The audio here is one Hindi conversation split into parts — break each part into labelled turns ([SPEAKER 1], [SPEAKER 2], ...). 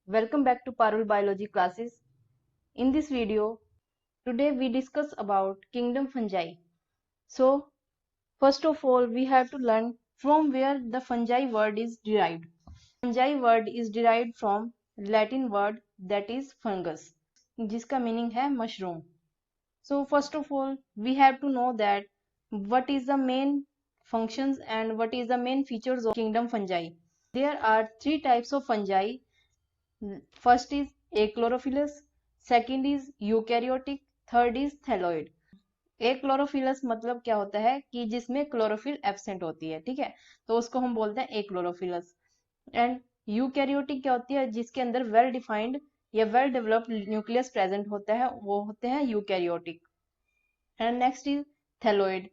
[SPEAKER 1] Welcome back to Parul Biology classes. In this video, today we discuss about kingdom fungi. So, first of all, we have to learn from where the fungi word is derived. Fungi word is derived from Latin word that is fungus, जिसका meaning है mushroom. So, first of all, we have to know that what is the main functions and what is the main features of kingdom fungi. There are three types of fungi. First is achlorophyllus, second is eukaryotic, third is thyloid. एक्लोरोफिलस मतलब क्या होता है कि जिसमें क्लोरोफिल एब्सेंट होती है, ठीक है, तो उसको हम बोलते हैं एक्लोरोफिलस. एंड यूकैरियोटिक क्या होती है, जिसके अंदर वेल डिफाइंड या वेल डेवलप्ड न्यूक्लियस प्रेजेंट होता है, वो होते हैं eukaryotic. And next is thalloid.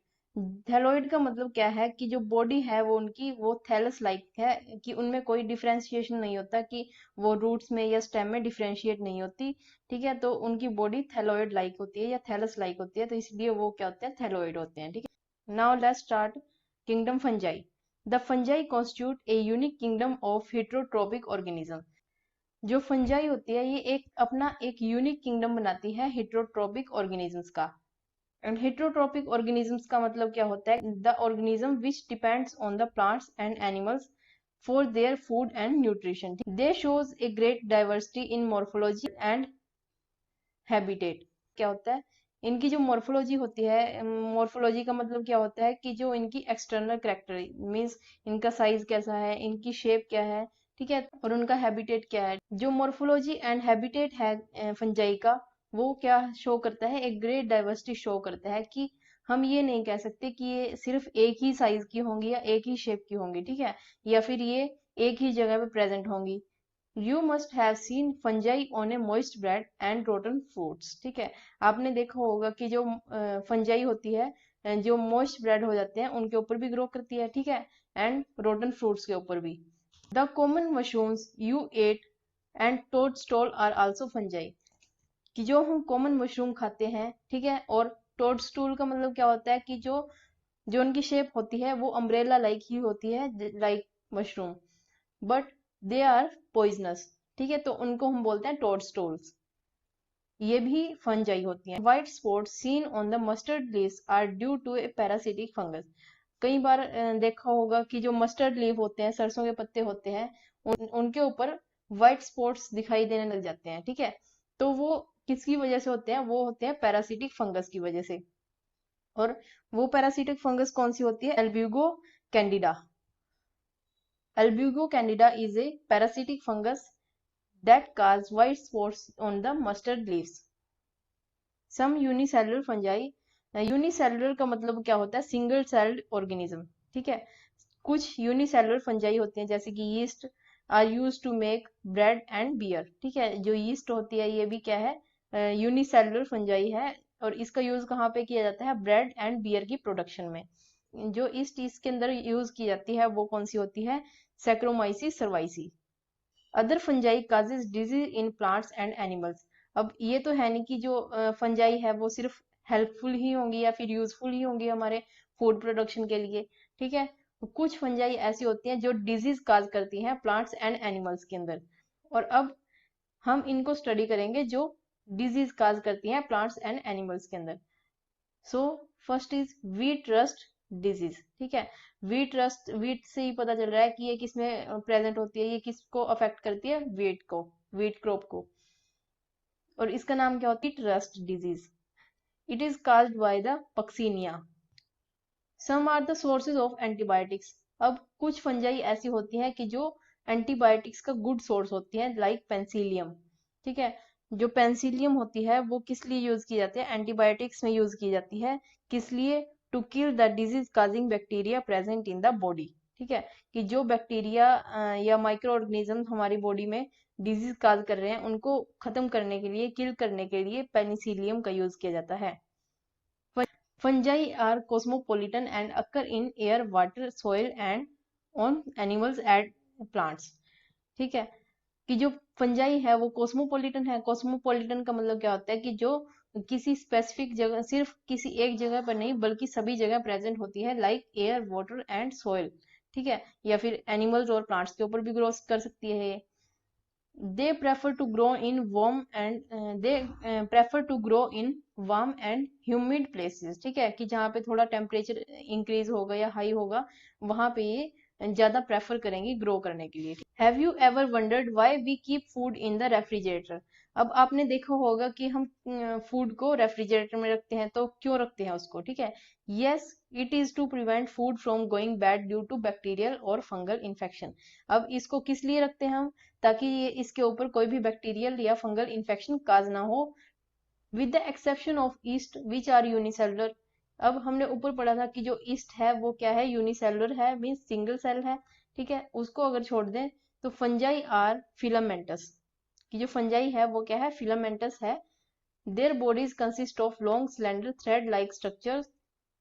[SPEAKER 1] Thalloid का मतलब क्या है कि जो बॉडी है वो उनकी वो थैलस लाइक है, कि उनमें कोई डिफरेंशिएशन नहीं होता, कि वो रूट्स में या स्टेम में डिफरेंशिएट नहीं होती, ठीक है, तो उनकी बॉडी थैलोइड लाइक होती है या थैलस लाइक होती है, तो इसलिए वो क्या होते हैं, थैलोइड होते हैं, ठीक है. Now let's start kingdom fungi. The fungi constitute a unique kingdom of heterotrophic organism. जो फंजाई होती है ये एक अपना एक यूनिक किंगडम बनाती है हेटरोट्रोपिक ऑर्गेनिजम्स का. एंड हेटरोट्रोपिक ऑर्गेनिजम्स का मतलब क्या होता है, the organism which depends on the plants and animals for their food and nutrition. They shows a great diversity in morphology and habitat. क्या होता है, इनकी जो मॉर्फोलॉजी होती है, मॉर्फोलॉजी का मतलब क्या होता है कि जो इनकी एक्सटर्नल कैरेक्टर मीन्स इनका साइज कैसा है, इनकी शेप क्या है, ठीक है, और उनका हैबिटेट क्या है. जो मॉर्फोलॉजी एंड हैबिटेट है फंजाई का, वो क्या शो करता है, एक ग्रेट डाइवर्सिटी शो करता है, कि हम ये नहीं कह सकते कि ये सिर्फ एक ही साइज की होंगी या एक ही शेप की होंगी, ठीक है, या फिर ये एक ही जगह पे प्रेजेंट होंगी. You must have seen fungi on A moist bread and rotten fruits. ठीक है, आपने देखा होगा कि जो फंजाई होती है, जो मॉइस्ट ब्रेड हो जाते हैं उनके ऊपर भी ग्रो करती है, ठीक है, एंड रोटन फ्रूट्स के ऊपर भी. The common mushrooms you ate and toadstool are also fungi. कि जो हम कॉमन मशरूम खाते हैं, ठीक है, और टोडस्टूल का मतलब क्या होता है कि जो जो उनकी शेप होती है वो अम्ब्रेला लाइक ही होती है, like mushroom, but they are poisonous. ठीक है, तो उनको हम बोलते हैं टोडस्टोल्स. ये भी फंजाई होती हैं. White spots seen on the mustard leaves are due to a parasitic fungus. कई बार देखा होगा कि जो मस्टर्ड लीव होते हैं, सरसों के पत्ते होते हैं, उनके ऊपर व्हाइट स्पॉट्स दिखाई देने लग जाते हैं, ठीक है, तो वो किसकी वजह से होते हैं, वो होते हैं पैरासिटिक फंगस की वजह से. और वो पैरासिटिक फंगस कौन सी होती है, Albugo Candida. Albugo candida is a parasitic fungus that causes white spots on the mustard leaves. Some unicellular fungi. Unicellular का मतलब क्या होता है, सिंगल सेल्ड ऑर्गेनिज्म, ठीक है. कुछ यूनिसेलुलर फंजाई होते हैं जैसे कि yeast are use to make bread and beer. ठीक है, जो यीस्ट होती है ये भी क्या है, यूनिसेलुलर फंजाई है, और इसका यूज कहाँ पे किया जाता है, ब्रेड एंड बियर की प्रोडक्शन में. जो ईस्ट इसके अंदर यूज की जाती है वो कौन सी होती है, saccharomyces cerevisiae. Other fungi causes disease in plants and animals. अब ये तो है नहीं कि जो फंजाई है वो सिर्फ हेल्पफुल ही होंगी या फिर यूजफुल ही होंगी हमारे फूड प्रोडक्शन के लिए, ठीक है. तो कुछ फंजाई ऐसी होती हैं जो डिजीज काज करती हैं प्लांट्स एंड एनिमल्स के अंदर. और अब हम इनको स्टडी करेंगे जो डिजीज काज करती हैं प्लांट्स एंड एनिमल्स के अंदर. सो first is wheat rust disease. ठीक है, वीट रस्ट, वीट से ही पता चल रहा है कि ये किस में प्रेजेंट होती है, ये किसको अफेक्ट करती है, वीट को, वीट क्रॉप को. और इसका नाम क्या होती है, wheat rust disease. It is caused by the puccinia. Some are the sources of antibiotics. अब कुछ फंजाई ऐसी होती हैं कि जो एंटीबायोटिक्स का गुड सोर्स होती है, लाइक पेंसिलियम. ठीक है, जो पेंसिलियम होती है वो किस लिए यूज की जाती है, एंटीबायोटिक्स में यूज की जाती है. किस लिए, to kill the disease causing bacteria present in the body. ठीक है, कि जो बैक्टीरिया या माइक्रो ऑर्गेनिज्म हमारी बॉडी में डिजीज काज कर रहे हैं उनको खत्म करने के लिए, किल करने के लिए पेनिसिलियम का यूज किया जाता है. Fungi are cosmopolitan and occur in air, water, soil and on animals and plants. ठीक है, कि जो फंजाई है वो कॉस्मोपोलिटन है. कॉस्मोपोलिटन का मतलब क्या होता है कि जो किसी स्पेसिफिक जगह, सिर्फ किसी एक जगह पर नहीं बल्कि सभी जगह प्रेजेंट होती है, like air, water and soil. ठीक है, या फिर एनिमल्स और प्लांट्स के ऊपर भी ग्रो कर सकती है ये. they prefer to grow in warm and prefer to grow in warm and humid places, ठीक है, कि जहाँ पे थोड़ा टेम्परेचर इंक्रीज होगा या हाई होगा वहां पे ये ज्यादा प्रेफर करेंगी ग्रो करने के लिए। Have you ever wondered why we keep food in the refrigerator? अब आपने देखा होगा कि हम फूड को रेफ्रिजरेटर में रखते हैं, तो क्यों रखते हैं उसको, ठीक है। Yes, it is to prevent food from going bad due to bacterial और फंगल इन्फेक्शन। अब इसको किस लिए रखते हैं हम? ताकि ये इसके ऊपर कोई भी बैक्टीरियल या फंगल इन्फेक्शन काज ना हो, with the exception of yeast which are unicellular. अब हमने ऊपर पढ़ा था कि जो ईस्ट है वो क्या है, यूनिसेलुलर है, मीन्स सिंगल सेल है, ठीक है। उसको अगर छोड़ दें तो फंजाई आर फिलामेंटस, कि जो फंजाई है वो क्या है, फिलामेंटस है। Their bodies consist of long slender thread like structures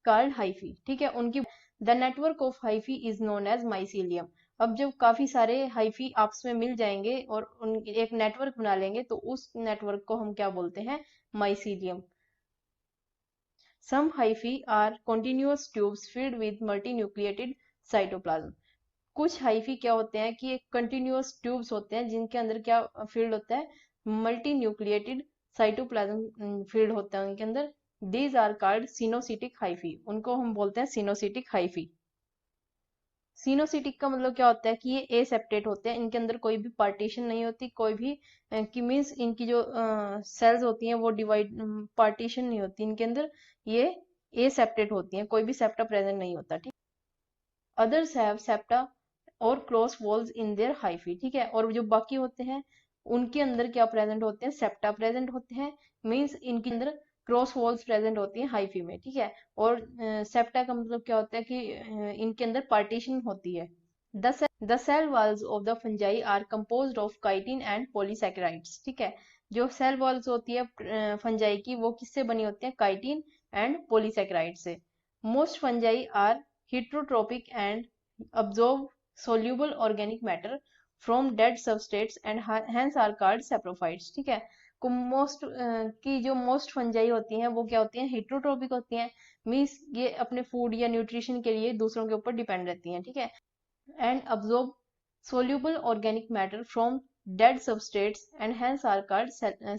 [SPEAKER 1] called hyphae, ठीक है। उनकी the network of hyphae is known as mycelium. अब जब काफी सारे हाइफी आपस में मिल जाएंगे और उन एक नेटवर्क बना लेंगे तो उस नेटवर्क को हम क्या बोलते हैं, mycelium. Some hyphae are continuous tubes filled with multinucleated cytoplasm। कुछ हाइफी क्या होते हैं कि एक कंटिन्यूअस ट्यूब्स होते हैं जिनके अंदर क्या फील्ड होता है, मल्टी न्यूक्लिएटेड साइटोप्लाज्म फील्ड होता है उनके अंदर। दीज आर कॉल्ड सिनोसिटिक हाइफी, उनको हम बोलते हैं सिनोसिटिक हाइफी। सिनोसिटिक का मतलब क्या होता है कि ये एसेप्टेट होते हैं, इनके अंदर कोई भी पार्टीशन नहीं होती, कोई भी कि मीन्स इनकी जो सेल्स होती हैं वो डिवाइड पार्टीशन नहीं होती इनके अंदर, ये एसेप्टेट होती हैं, कोई भी सेप्टा प्रेजेंट नहीं होता, ठीक। अदर्स हैव सेप्टा और cross walls in their hyphae, ठीक है। और जो बाकी होते हैं उनके अंदर क्या प्रेजेंट होते हैं, सेप्टा प्रेजेंट होते हैं, मींस इनके अंदर क्रॉस वॉल्स प्रेजेंट होती हैं हाइफी में, ठीक है। और सेप्टा का मतलब क्या होता है कि इनके अंदर पार्टीशन होती है। The cell walls of the fungi are composed of chitin and polysaccharides, ठीक है। जो सेल वॉल्स होती है फंजाई की वो किससे बनी होती है, काइटिन एंड पॉलीसैकेराइड से। Most fungi are heterotropic and absorb soluble organic matter from dead substrates and hence are called saprophytes, ठीक है। मोस्ट की जो मोस्ट फंजाई होती हैं वो क्या होती हैं, हेट्रोट्रोपिक होती हैं, मीन्स ये अपने फूड या न्यूट्रिशन के लिए दूसरों के ऊपर डिपेंड रहती हैं, ठीक है। And absorb soluble organic matter from dead substrates and hence are called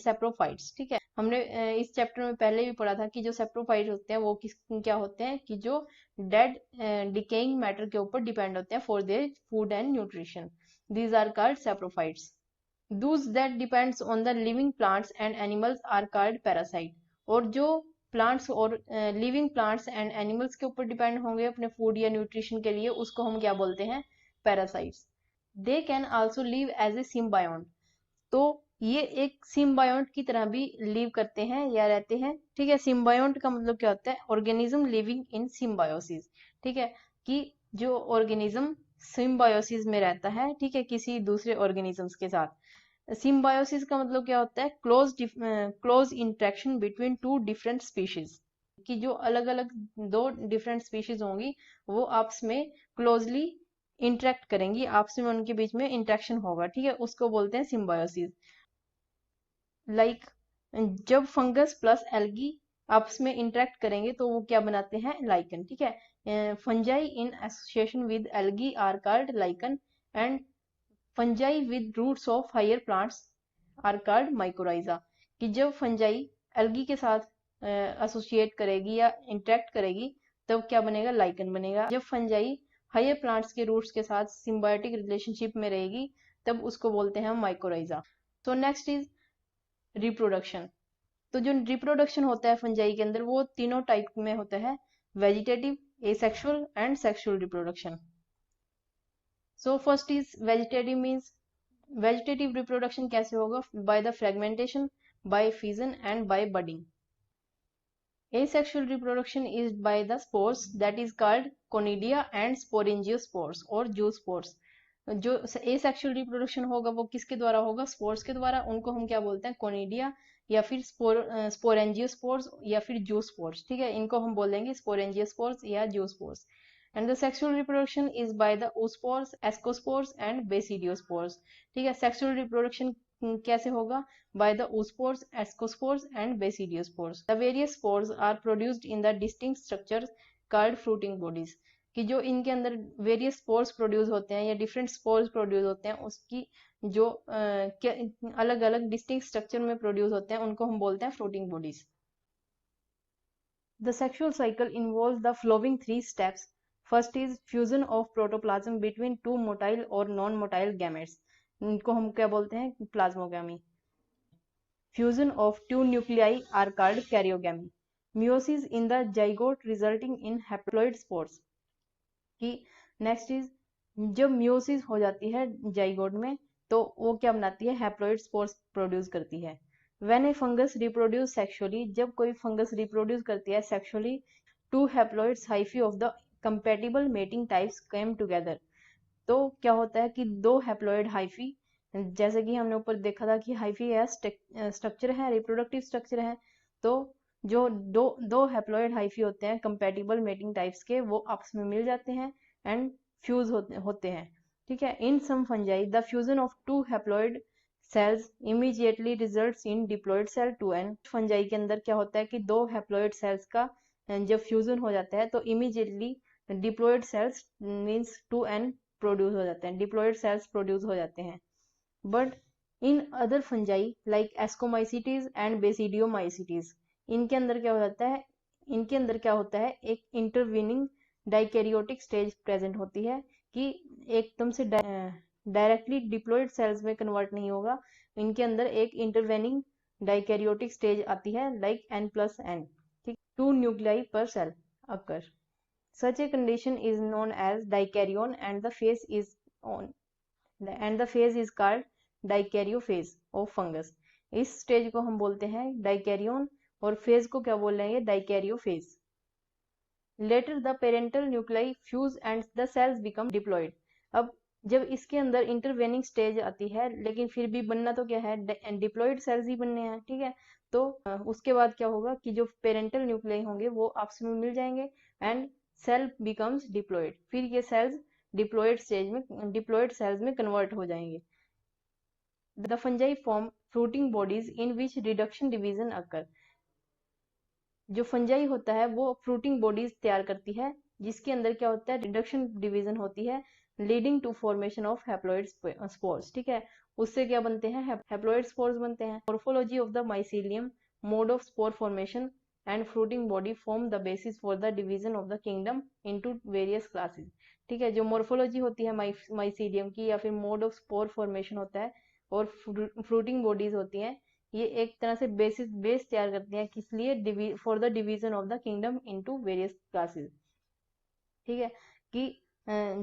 [SPEAKER 1] saprophytes, ठीक है। हमने इस चैप्टर में पहले भी पढ़ा था कि जो सेप्रोफाइट होते हैं वो किस क्या होते हैं कि जो डेड डिकेइंग मैटर के ऊपर डिपेंड होते हैं for their food and nutrition. These are called saprophytes. Those that depends on the living plants and animals are called parasite। और जो प्लांट्स और लिविंग प्लांट्स एंड एनिमल्स के ऊपर डिपेंड होंगे अपने फूड या न्यूट्रिशन के लिए उसको हम क्या बोलते हैं, parasites. They can also live as a symbiont, तो ये एक सिम्बायोंट की तरह भी लिव करते हैं या रहते हैं, ठीक है। सिम्बायोंट का मतलब क्या होता है, ऑर्गेनिज्म लिविंग इन सिम्बायोसिस, ठीक है, कि जो ऑर्गेनिज्म सिम्बायोसिस में रहता है, ठीक है, किसी दूसरे ऑर्गेनिजम्स के साथ। सिम्बायोसिस का मतलब क्या होता है, close interaction between two different species, कि जो अलग अलग दो डिफरेंट स्पीशीज होंगी वो आपस में क्लोजली इंटरेक्ट करेंगी, आपस में उनके बीच में इंटरेक्शन होगा, ठीक है, उसको बोलते हैं सिम्बायोसिस। लाइक जब फंगस प्लस एल्गी आपस में इंटरेक्ट करेंगे तो वो क्या बनाते हैं, लाइकन, ठीक है। Fungi in association with algae are called lichen and fungi with roots of higher plants are called mycorrhiza. कि जब फंजाई एल्गी के साथ एसोसिएट करेगी या इंटरेक्ट करेगी तब क्या बनेगा, लाइकन बनेगा। जब फंजाई हायर प्लांट्स के रूट्स के साथ सिम्बायोटिक रिलेशनशिप में रहेगी तब उसको बोलते हैं माइकोराइजा। तो नेक्स्ट इज रिप्रोडक्शन। तो जो रिप्रोडक्शन होता है फंजाई के अंदर वो तीनों टाइप में होता है, vegetative, asexual and sexual reproduction. So first is vegetative, means vegetative reproduction कैसे होगा, by the fragmentation, by fission and by budding. Asexual reproduction is by the spores that is called conidia and sporangiospores और zoospores। जो asexual reproduction होगा वो किसके द्वारा होगा, स्पोर्स के द्वारा, उनको हम क्या बोलते हैं, कोनिडिया या फिर स्पोरेंजियोस्पोर्स या फिर जूस्पोर्स, ठीक है, इनको हम बोलेंगे स्पोरेंजियोस्पोर्स या zoospores. And the sexual reproduction is by the oospores, ascospores and basidiospores, ठीक है। सेक्सुअल रिप्रोडक्शन कैसे होगा, by the oospores, ascospores and basidiospores. The various spores are produced in the distinct structures called fruiting bodies। कि जो इनके अंदर वेरियस स्पोर्स प्रोड्यूस होते हैं या डिफरेंट स्पोर्स प्रोड्यूस होते हैं, उसकी जो अलग अलग डिस्टिंक्ट स्ट्रक्चर में प्रोड्यूस होते हैं, उनको हम बोलते हैं fruiting bodies. The sexual cycle involves the following three steps. First is fusion of protoplasm between two motile or non-motile gametes. इनको हम क्या बोलते हैं? Plasmogamy. Fusion of two nuclei are called karyogamy. Meiosis in the zygote resulting in haploid spores. कि नेक्स्ट इज जब मियोसिस हो जाती है जाइगोट में, तो वो क्या बनाती है? हैप्लॉइड स्पोर्स प्रोड्यूस करती है। When a fungus reproduce sexually, जब कोई फंगस रिप्रोड्यूस करती है sexually, two haploids hyphae of the compatible mating types came together, तो क्या होता है कि दो हैप्लॉइड हाइफी, जैसे कि हमने ऊपर देखा था कि हाइफी है स्ट्रक्चर है, रिप्रोडक्टिव स्ट्रक्चर है, तो जो दो हैप्लॉइड हाइफी होते हैं कंपैटिबल मेटिंग टाइप्स के, वो आपस में मिल जाते हैं एंड फ्यूज होते हैं। ठीक है। In some fungi the fusion of two haploid cells immediately results in diploid cell 2n। Fungi के अंदर क्या होता है कि दो हैप्लॉइड सेल्स का जब फ्यूजन हो जाता है तो immediately diploid sales means 2n produce हो जाते हैं, डिप्लॉइड सेल्स प्रोड्यूस हो जाते हैं। But in other fungi like ascomycetes and basidiomycetes, इनके अंदर क्या हो जाता है? इनके अंदर क्या होता है? एक इंटरवीनिंग डाइकैरियोटिक स्टेज प्रेजेंट होती है कि एकदम से डायरेक्टली डिप्लॉइड सेल्स में कन्वर्ट नहीं होगा, इनके अंदर एक इंटरवेनिंग डाइकैरियोटिक स्टेज आती है लाइक n+n। ठीक, 2 nuclei per cell occur. Such a condition is known as dikaryon and the phase is called dikaryophase of fungus. इस स्टेज को हम बोलते हैं डाइकैरियोन और फेज को क्या बोल रहे हैं? Dikaryophase. Later the parental nuclei fuse and the cells become diploid. अब जब इसके अंदर इंटरवेनिंग स्टेज आती है, लेकिन फिर भी बनना तो क्या है? डिप्लॉइड सेल्स ही बनने हैं। ठीक है। तो उसके बाद क्या होगा कि जो पेरेंटल न्यूक्लियाई होंगे वो आपस में मिल जाएंगे एंड सेल बिकम्स डिप्लॉइड। फिर ये सेल्स डिप्लॉइड स्टेज में, डिप्लॉइड सेल्स में कन्वर्ट हो जाएंगे। The fungi form fruiting bodies in which reduction division अकर। जो फंजाई होता है वो फ्रूटिंग बॉडीज तैयार करती है जिसके अंदर क्या होता है? रिडक्शन डिवीजन होती है, leading to formation of haploid spores. ठीक है। उससे क्या बनते हैं? हैप्लॉइड स्पोर्स बनते हैं। Morphology of the mycelium, mode of spore formation and fruiting body form the basis for the division of the kingdom into various classes. ठीक है। जो मोर्फोलॉजी होती है माइसीलियम की, या फिर मोड ऑफ स्पोर फॉर्मेशन होता है, और फ्रूटिंग बॉडीज होती हैं, ये एक तरह से बेस तैयार करती हैं, किस लिए? For the division of the kingdom into various classes. ठीक है। कि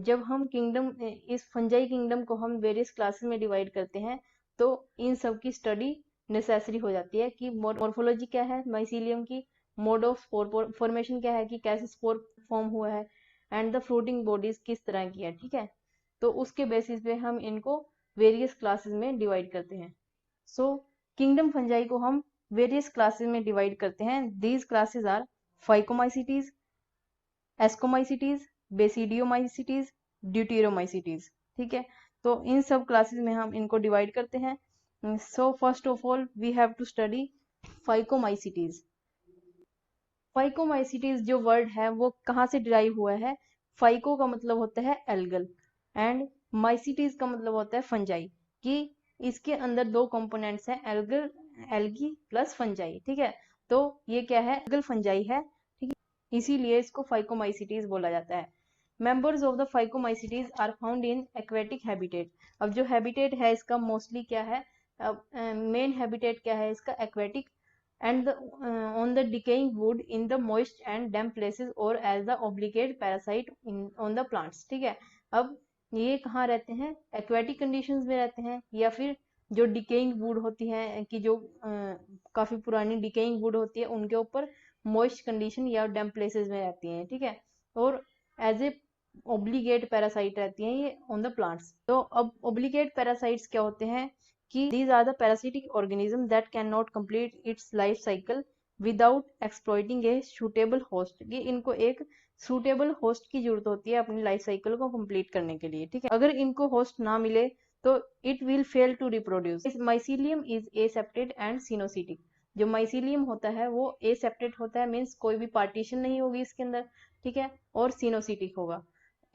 [SPEAKER 1] जब हम किंगडम, इस फंजाई किंगडम को हम वेरियस क्लासेस में डिवाइड करते हैं, तो इन सब की स्टडी नेसेसरी हो जाती है कि मॉर्फोलॉजी क्या है माइसीलियम की, मोड ऑफ स्पोर फॉर्मेशन क्या है कि कैसे स्पोर फॉर्म हुआ है, एंड द फ्रूटिंग बॉडीज किस तरह की है। ठीक है। तो उसके बेसिस पे हम इनको वेरियस क्लासेस में डिवाइड करते हैं। सो किंगडम फंजाई को हम वेरियस क्लासेस में डिवाइड करते हैं। These classes are phycomycetes, ascomycetes, basidiomycetes, deuteromycetes. ठीक है। तो इन सब क्लासेस में हम इनको डिवाइड करते हैं। So first of all we have to study phycomycetes. Phycomycetes जो वर्ड है वो कहाँ से डिराइव हुआ है? फाइको का मतलब होता है एल्गल एंड माइसिटीज का मतलब होता है फंजाई, कि इसके अंदर दो कंपोनेंट्स हैं, एल्गल, एल्गी प्लस फंजाई। ठीक है। तो ये क्या है? एल्गल फंजाई है। ठीक है। इसीलिए इसको फाइकोमाइसिटीज बोला जाता है। Members of the phycomycetes are found in aquatic habitat. अब जो हैबिटेट है इसका मोस्टली क्या है? मेन हैबिटेट क्या है इसका? Aquatic, and on the decaying wood in the moist and damp places or as the obligate parasite on the plants। ठीक है। अब ये कहाँ रहते हैं? एक्वेटिक कंडीशंस में रहते हैं, या फिर जो डिकेइंग वुड होती है, कि जो काफी पुरानी डिकेइंग वुड होती है उनके ऊपर मॉइस्ट कंडीशन या डैम्प प्लेसेस में रहती हैं। ठीक है। और एज ए ओब्लिगेट पैरासाइट रहती हैं ये ऑन द प्लांट्स। तो अब ओब्लिगेट पैरासाइट्स क्या होते हैं कि these are the parasitic organism that cannot complete its life cycle without exploiting a suitable host। कि इनको एक suitable host की जरूरत होती है अपनी लाइफ साइकिल को कंप्लीट करने के लिए। ठीक है। अगर इनको होस्ट ना मिले तो it will fail to reproduce। mycelium is aseptate and cynocytic। जो माइसीलियम होता है वो एसेप्टेट होता है, मीन्स कोई भी पार्टीशन नहीं होगी इसके अंदर, ठीक है, और सिनोसिटिक होगा।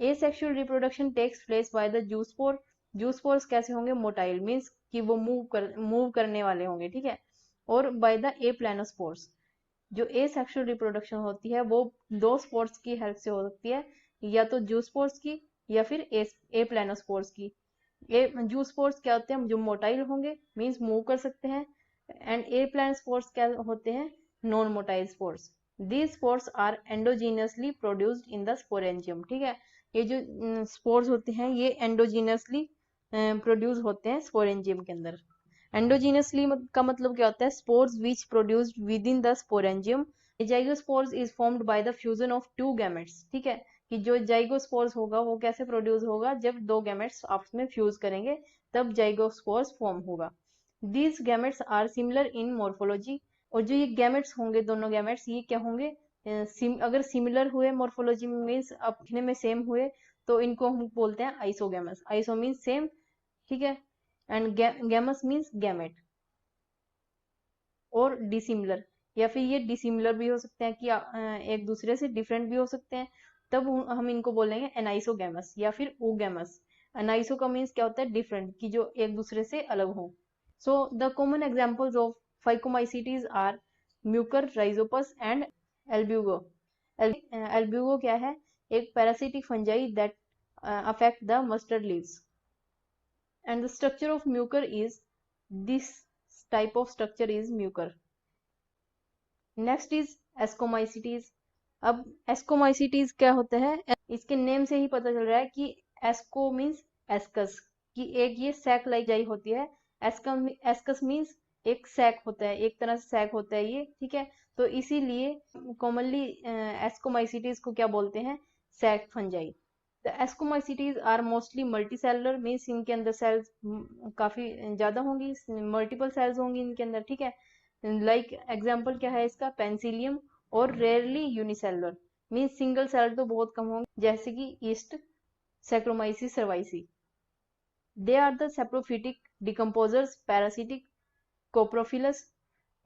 [SPEAKER 1] Asexual reproduction takes place by the zoospore. Zoospores कैसे होंगे? मोटाइल, मीन्स कि वो मूव करने वाले होंगे, ठीक है। और बाय द एप्लानोस्पोर्स। जो एसेक्सुअल रिप्रोडक्शन होती है वो दो स्पोर्स की हेल्प से हो सकती है, या तो जूस्पोर्स की या फिर एप्लानोस्पोर्स की। जूस्पोर्स क्या होते हैं? जो मोटाइल होंगे, मीन्स मूव कर सकते हैं। एंड एप्लानोस्पोर्स क्या होते हैं? Non motile spores. These spores are endogenously produced in the sporangium, ठीक है। ये जो स्पोर्स होते हैं ये एंडोजीनियसली प्रोड्यूस होते हैं स्पोरेंजियम के अंदर। एंडोजीनियसली का मतलब क्या होता है? Spores which produced within the sporangium. Zygospores is formed by the fusion of two gametes, ठीक है। कि जो जाइगोस्पोर्स होगा वो कैसे प्रोड्यूस होगा? जब दो गैमेट्स आपस में फ्यूज करेंगे तब जाइगोस्पोर्स फॉर्म होगा। These gametes are similar in morphology. और जो ये गैमेट्स होंगे, दोनों गैमेट्स, ये क्या होंगे? अगर सिमिलर हुए मॉर्फोलॉजी में, मीन्स अब दिखने में सेम हुए, तो इनको हम बोलते हैं आइसोगैमस। आइसो मीन्स सेम, ठीक है, एंड गैमस मीन्स गैमेट। और डिसिमिलर, या फिर ये डिसिमिलर भी हो सकते हैं कि एक दूसरे से डिफरेंट भी हो सकते हैं, तब हम इनको बोलेंगे एनाइसोगैमस या फिर ओगैमस। एनाइसो का मीन्स क्या होता है? डिफरेंट, कि जो एक दूसरे से अलग हो। So the common examples of phycomycetes are mucor, rhizopus and albugo. Albugo क्या है? एक parasitic fungi that affect the mustard leaves. And the structure of mucor is, this type of structure is mucor. Next is ascomycetes. अब एस्कोमाइसिटीज क्या होता है? इसके नेम से ही पता चल रहा है कि एस्को मीन्स एस्कस, कि एक ये सैक लाइक जाई होती है। एस्कस मीन्स एक सैक होता है, एक तरह से सैक होता है ये, ठीक है। तो इसीलिए कॉमनली एस्कोमाइसिटीज को क्या बोलते हैं? Sac fungi. The ascomycetes are mostly multicellular, means इनके अंदर सेल्स काफी ज्यादा होंगी, मल्टीपल सेल्स होंगी इनके अंदर, ठीक है। लाइक एग्जाम्पल क्या है इसका? पेंसिलियम। और rarely unicellular, means single cell तो बहुत कम होंगे, जैसे कि yeast, saccharomyces cerevisiae. They are the saprophytic decomposers, parasitic, coprophilous,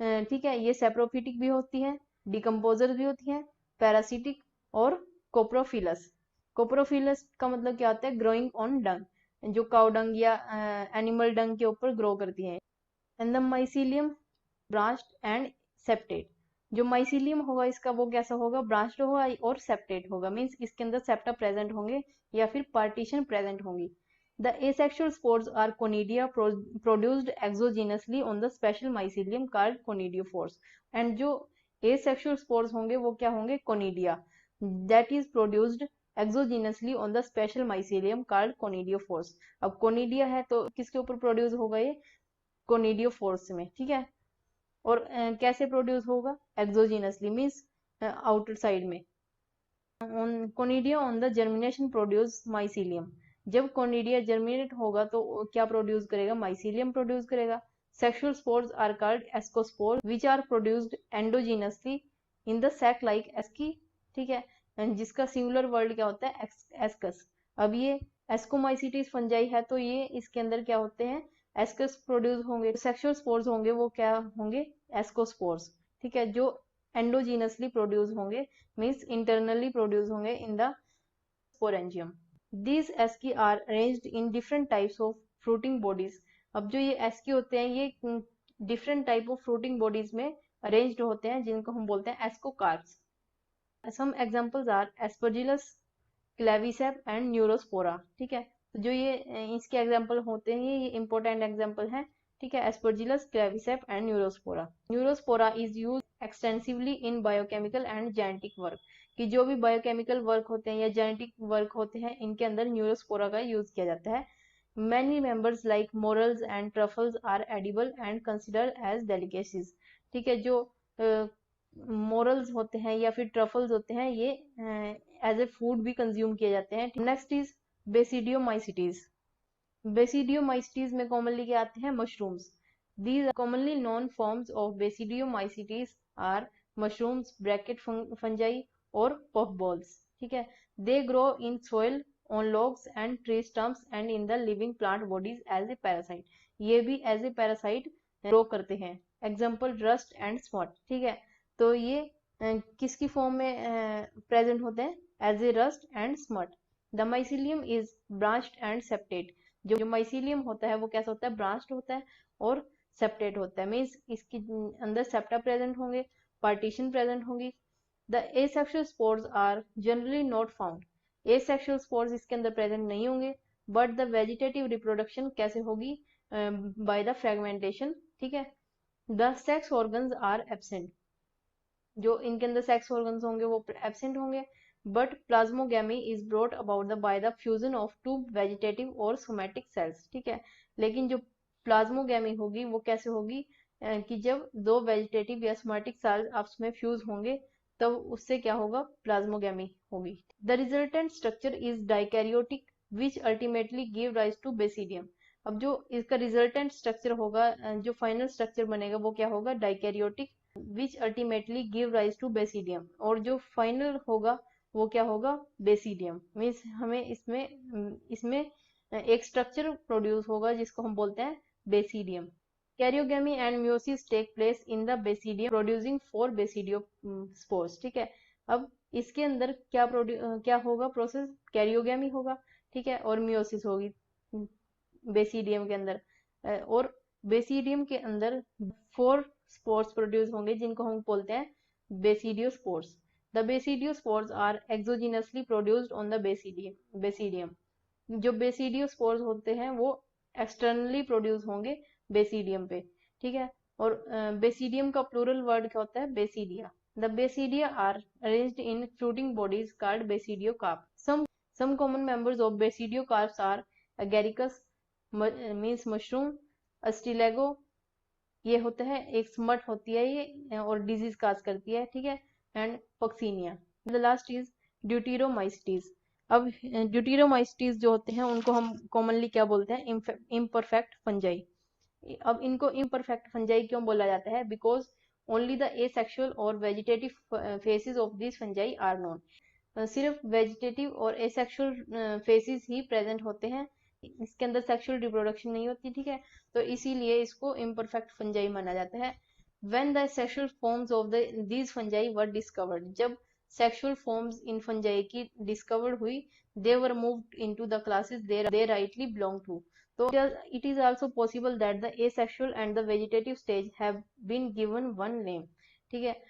[SPEAKER 1] ठीक है। ये सेप्रोफिटिक भी होती है, डिकम्पोजर भी होती है, पैरासिटिक और कोप्रोफिलस। कोप्रोफिलस का मतलब क्या होता है? ग्रोइंग ऑन डंग, जो काउ डंग या एनिमल डंग के ऊपर ग्रो करती है। And the mycelium branched and septate. जो माइसीलियम होगा इसका वो कैसा होगा? ब्रांच्ड होगा और सेप्टेट होगा, मीन्स इसके अंदर सेप्टा प्रेजेंट होंगे या फिर पार्टीशन प्रेजेंट होंगी। The asexual spores are conidia produced exogenously on the special mycelium called conidiophores. And जो एसेक्सुअल स्पोर्स होंगे वो क्या होंगे? Conidia, that is produced exogenously on the special mycelium called conidiophores. अब कोनिडिया है तो किसके ऊपर प्रोड्यूस होगा? ये कोनिडियोफोर्स में, ठीक है। और कैसे प्रोड्यूस होगा? एक्सोजीनसली, मीन्स आउटर साइड में। Conidia on the germination produce mycelium. जब कोनिडिया जर्मिनेट होगा तो क्या प्रोड्यूस करेगा? माइसीलियम प्रोड्यूस करेगा। Sexual spores are called ascospore which are produced endogenously in the sac like asci, ठीक है। जिसका सिंगुलर वर्ड क्या होता है? एस्कस। अब ये एस्कोमाइसिटीज फंजाई है तो ये इसके अंदर क्या होते हैं? एस्कस प्रोड्यूस होंगे। सेक्सुअल स्पोर्स होंगे वो क्या होंगे? एस्कोस्पोर्स, ठीक है, जो एंडोजीनसली प्रोड्यूस होंगे, मीन्स इंटरनली प्रोड्यूस होंगे in the sporangium. These asci are arranged in different types of fruiting bodies. अब जो ये एस्की होते हैं ये different type of fruiting bodies में अरेंज्ड होते हैं, जिनको हम बोलते हैं ascocarps. Some examples are aspergillus, claviceps and neurospora, ठीक है। तो जो ये इसके एग्जांपल होते हैं ये इंपॉर्टेंट एग्जांपल हैं, ठीक है। Aspergillus, claviceps and neurospora. Neurospora is use extensively in biochemical and genetic work, कि जो भी बायोकेमिकल वर्क होते हैं या जेनेटिक वर्क होते हैं इनके अंदर न्यूरोस्पोरा का यूज किया जाता है। Many members like morels and truffles are edible and considered as delicacies, ठीक है। जो मोरल्स होते हैं या फिर ट्रफल्स होते हैं ये एज ए फूड भी कंज्यूम किए जाते हैं। Next is basidiomycetes. बेसिडियोमाइसिटीज में कॉमनली क्या आते हैं? Mushrooms. These commonly known forms of basidiomycetes are mushrooms, bracket fungi और पफ बॉल्स, ठीक है। They grow in soil, on logs and tree stumps and in the living plant bodies as a parasite. ये भी एज ए पैरासाइट ग्रो करते हैं। एग्जाम्पल रस्ट एंड स्पॉट, ठीक है। तो ये किसकी फॉर्म में प्रेजेंट होते हैं? As a rust and smut. The mycelium is branched and septate. जो माइसिलियम होता है वो कैसा होता है? ब्रांच्ड होता है और सेप्टेट होता है, मीन्स इसके अंदर सेप्टा प्रेजेंट होंगे, पार्टीशन प्रेजेंट होंगी। The asexual spores are generally not found. Asexual spores इसके अंदर प्रेजेंट नहीं होंगे, बट द वेजिटेटिव रिप्रोडक्शन कैसे होगी? बाय द फ्रेगमेंटेशन, ठीक है। The sex organs are absent. जो इनके अंदर सेक्स ऑर्गन्स होंगे वो एब्सेंट होंगे, but plasmogamy is brought about the by the fusion of two vegetative और सोमैटिक सेल्स, ठीक है। लेकिन जो प्लाज्मोगैमी होगी वो कैसे होगी? कि जब दो वेजिटेटिव या सोमैटिक सेल्स आपस में फ्यूज होंगे तब उससे क्या होगा? प्लाज्मोगैमी होगी। The resultant structure is dikaryotic which ultimately give rise to basidium. अब जो इसका रिजल्टेंट स्ट्रक्चर होगा, जो फाइनल स्ट्रक्चर बनेगा वो क्या होगा? Dikaryotic which ultimately give rise to basidium. और जो फाइनल होगा वो क्या होगा? बेसिडियम। मीन्स हमें इसमें एक स्ट्रक्चर प्रोड्यूस होगा जिसको हम बोलते हैं basidium. Karyogamy and meiosis take place in the basidium producing 4 basidiospores, ठीक है। अब इसके अंदर क्या होगा प्रोसेस? कैरियोगेमी होगा, ठीक है, और म्यूसिस होगी बेसिडियम के अंदर। और बेसिडियम के अंदर 4 स्पोर्स प्रोड्यूस होंगे जिनको हम बोलते हैं basidiospores. The basidiospores are exogenously produced on the basidium. जो बेसिडियो स्पोर्स होते हैं वो एक्सटर्नली प्रोड्यूस होंगे बेसिडियम पे, ठीक है। और बेसिडियम का प्लूरल वर्ड क्या होता है? Basidia. The basidia are arranged in fruiting bodies called basidiocarp. some common members of basidio carps are agaricus means mushroom, Ustilago ये होता है, एक स्मट होती है ये और डिजीज काज करती है, ठीक है, and puccinia. The last is deuteromycetes. अब ड्यूटीरोमाइस्टीज जो होते हैं उनको हम कॉमनली क्या बोलते हैं? Imperfect fungi. अब इनको इम्परफेक्ट फंजाई क्यों बोला जाता है? बिकॉज ओनली द एसेक्सुअल और vegetative phases of this fungi are known. सिर्फ वेजिटेटिव और एसेक्सुअल फेसेस ही प्रेजेंट होते हैं, इसके अंदर सेक्सुअल रिप्रोडक्शन नहीं होती, ठीक है। तो इसीलिए इसको इम्परफेक्ट फंजाई माना जाता है। When the sexual forms of these fungi were discovered, जब सेक्सुअल फॉर्म्स इन फंजाई की डिस्कवर्ड हुई, they were moved into the classes they rightly belong to. तो it is also possible that the asexual and the vegetative stage have been given one name, ठीक है।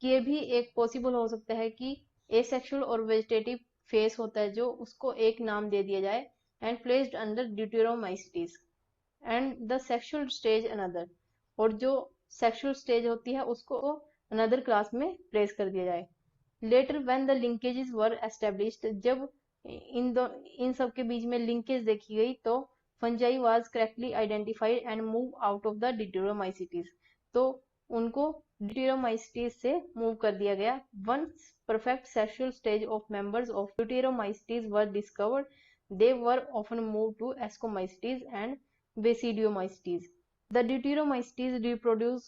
[SPEAKER 1] ये भी एक पॉसिबल हो सकता है कि एसेक्सुअल और वेजिटेटिव फेस होता है जो उसको एक नाम दे दिया जाए and placed under deuteromycetes and the sexual stage another, और जो सेक्सुअल स्टेज होती है उसको अनदर क्लास में प्लेस कर दिया जाए। Letter when the linkages were established, जब इन सब के बीच में लिंकेज देखी गई तो fungi was correctly identified and move out of the deuteromycetes, तो उनको ड्यूटेरोमाइसीटीज से मूव कर दिया गया। Once perfect sexual stage of members of Deuteromycetes were discovered, they were often moved to Ascomycetes and Basidiomycetes. The Deuteromycetes reproduce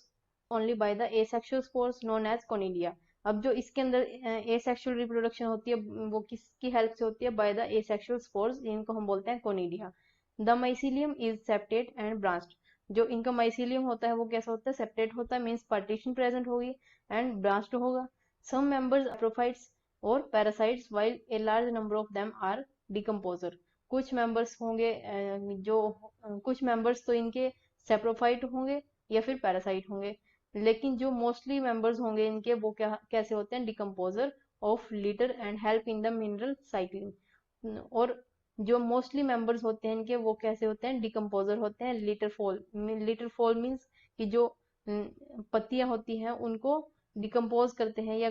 [SPEAKER 1] only by the asexual spores known as conidia. अब जो इसके अंदर asexual reproduction होती है वो किसकी हेल्प से होती है? by the asexual spores, जिनको हम बोलते हैं conidia. The mycelium is septate and branched. जो इनका माइसिलियम होता है वो कैसा होता है? सेप्टेट होता है, मीन्स पार्टीशन प्रेजेंट होगी एंड ब्रांच्ड होगा। Some members are saprophytes or parasites while a large number of them are decomposer. कुछ members होंगे कुछ members तो इनके saprophyte होंगे या फिर parasite होंगे, लेकिन जो mostly members होंगे इनके वो कैसे होते हैं? decomposer of litter and help in the mineral cycling. और जो मोस्टली मेंबर्स होते हैं इनके वो कैसे होते हैं? डिकम्पोजर होते हैं। लिटर फॉल मीन्स कि जो पत्तियां होती हैं उनको डिकम्पोज करते हैं, या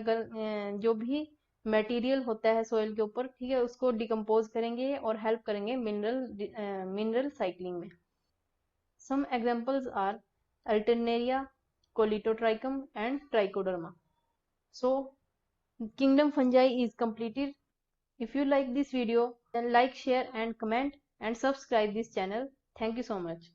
[SPEAKER 1] जो भी मटेरियल होता है सोइल के ऊपर, ठीक है, उसको डिकम्पोज करेंगे और हेल्प करेंगे मिनरल साइक्लिंग में। Some examples are Alternaria, Colletotrichum and Trichoderma. So kingdom fungi is completed. If you like this video, then like, share and comment and subscribe this channel. Thank you so much.